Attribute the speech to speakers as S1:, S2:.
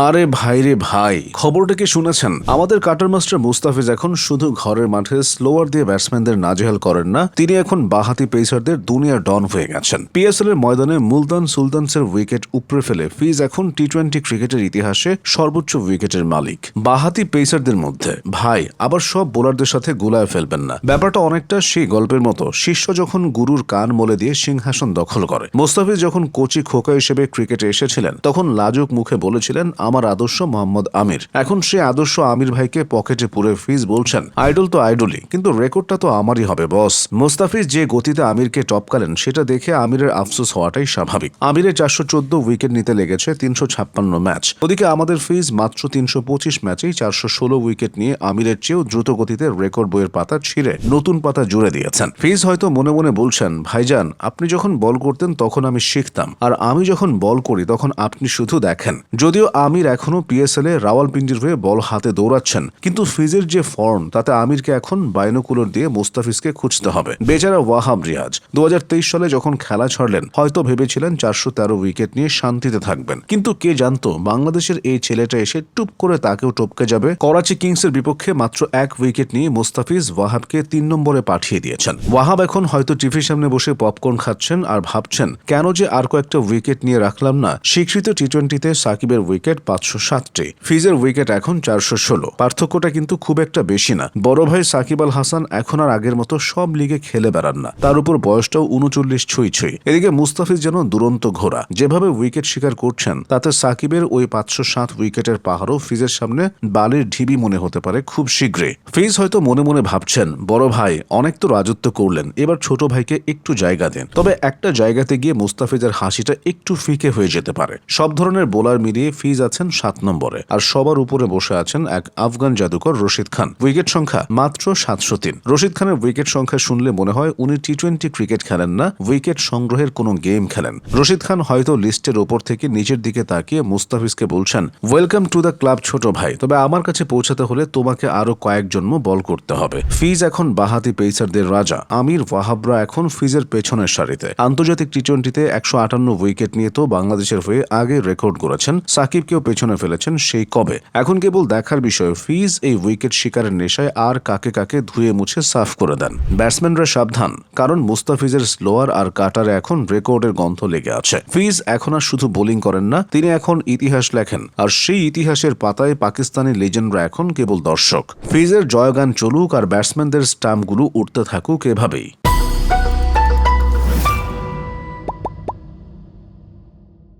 S1: আরে ভাই রে ভাই, খবরটা কি শুনেছেন? আমাদের কাটার মাস্টার মুস্তাফিজ এখন শুধু ঘরের মাঠে স্লোয়ার দিয়ে ব্যাটসম্যানদের নাজেহাল করেন না, তিনি এখন বাঁহাতি পেসারদের দুনিয়ার ডন হয়ে গেছেন। পিএসএল এর ময়দানে মুলতান সুলতানসের উইকেট উপড়ে ফেলে ফিজ এখন টি-20 ক্রিকেটের ইতিহাসে সর্বোচ্চ উইকেটের মালিক। বাঁহাতি পেসারদের মধ্যে ভাই আবার সব বোলারদের সাথে গুলায় ফেলবেন না। ব্যাপারটা অনেকটা সেই গল্পের মতো, শিষ্য যখন গুরুর কান মলে দিয়ে সিংহাসন দখল করে। মুস্তাফিজ যখন কোচি খোকা হিসেবে ক্রিকেটে এসেছিলেন তখন লাজুক মুখে বলেছিলেন আমার আদর্শ মোহাম্মদ আমির। এখন সে আদর্শ আমির ভাইকে পকেটে পুরে ফিজ বলছেন আইডল তো আইডলই, কিন্তু রেকর্ডটা তো আমারই হবে বস। মুস্তাফিজ যে গতিতে আমিরকে টপকালেন সেটা দেখে আমিরের আফসোস হওয়াটাই স্বাভাবিক। আমিরের 414 উইকেট নিতে লেগেছে 356 ম্যাচ, ওদিকে আমাদের ফিজ মাত্র 325 ম্যাচেই 416 উইকেট নিয়ে আমিরের চেয়েও দ্রুত গতিতে রেকর্ড বইয়ের পাতা ছিঁড়ে নতুন পাতা জুড়ে দিয়েছেন। ফিজ হয়তো মনে মনে বলছেন ভাইজান আপনি যখন বল করতেন তখন আমি শিখতাম, আর আমি যখন বল করি তখন আপনি শুধু দেখেন। যদিও আমির এখনো পিএসএল এ রাওয়ালপিন্ডির হয়ে বল হাতে দৌড়াচ্ছেন, কিন্তু ফিজের যে ফর্ম তাতে আমিরকে এখন বাইনোকুলার দিয়ে মুস্তাফিজকে খুঁজতে হবে। বেচারা ওয়াহাব রিয়াজ 2023 সালে যখন খেলা ছাড়লেন হয়তো ভেবেছিলেন 413 উইকেট নিয়ে শান্তিতে থাকবেন, কিন্তু কে জানতো বাংলাদেশের এই ছেলেটা এসে টুপ করে তাকেও টপকে যাবে। করাচি কিংসের বিপক্ষে মাত্র 1 উইকেট নিয়ে মুস্তাফিজ ওয়াহাবকে 3 নম্বরে পাঠিয়ে দিয়েছেন। ওয়াহাব এখন হয়তো টিভির সামনে বসে পপকর্ন খাচ্ছেন আর ভাবছেন কেন যে আর কয়েকটা উইকেট নিয়ে রাখলাম না। স্বীকৃত টি-20তে সাকিবের উইকেট 507টি, ফিজের উইকেট এখন 416। পার্থক্যটা কিন্তু খুব একটা বেশি না। বড় ভাই সাকিব আল হাসান এখন আর আগের মতো সব লিগে খেলে বেড়ান না, তার উপর বয়সটাও 39 ছুঁই ছুঁই। এদিকে মুস্তাফিজ যেন দুরন্ত ঘোড়া, যেভাবে উইকেট শিকার করছেন তাতে সাকিবের ওই 507 উইকেটের পাহাড়ও ফিজের সামনে বালির ঢিবি মনে হতে পারে খুব শীঘ্রই। ফিজ হয়তো মনে মনে ভাবছেন বড় ভাই অনেক তো রাজত্ব করলেন, এবার ছোট ভাইকে একটু জায়গা দেন। তবে একটা জায়গাতে গিয়ে মুস্তাফিজের হাসিটা একটু ফিকে হয়ে যেতে পারে। সব ধরনের বোলার মিলিয়ে ফিজ আছেন 7 নম্বরে, আর সবার উপরে বসে আছেন এক আফগান জাদুকর রশিদ খান। উইকেট সংখ্যা মাত্র 703। রশিদ খানের উইকেট সংখ্যা শুনলে মনে হয় উনি টি-20 ক্রিকেট খেলেন না, উইকেট সংগ্রহের কোনো গেম খেলেন। রশিদ খান হয়তো লিস্টের ওপর থেকে নিচের দিকে তাকিয়ে মুস্তাফিজকে বলছেন ওয়েলকাম টু দ্য ক্লাব ছোট ভাই, তবে আমার কাছে পৌঁছাতে হলে তোমাকে আরো কয়েক জন্ম বল করতে হবে। ফিজ এখন বাঁহাতি পেসারদের রাজা। আমির ওয়াহাবরা এখন ফিজের পেছনের সারিতে। আন্তর্জাতিক টি-20তে 158 উইকেট নিয়ে তো বাংলাদেশের হয়ে আগে রেকর্ড করেছেন, সাকিবকেও পেছনে ফেলেছেন সেই কবে। এখন কেবল দেখার বিষয় ফিজ এই উইকেট শিকারের নেশায় আর কাকে কাকে ধুয়ে মুছে সাফ করে দেন। ব্যাটসম্যানরা সাবধান, কারণ মুস্তাফিজের স্লোয়ার আর কাটারে এখন রেকর্ডের গন্ধ লেগে আছে। ফিজ এখন আর শুধু বোলিং করেন না, তিনি এখন ইতিহাস লেখেন, আর সেই ইতিহাসের পাতায় পাকিস্তানি লেজেন্ডরা এখন কেবল দর্শক। ফিজের জয়গান চলুক আর ব্যাটসম্যানদের স্টাম্পগুলো উঠতে থাকুক এভাবেই।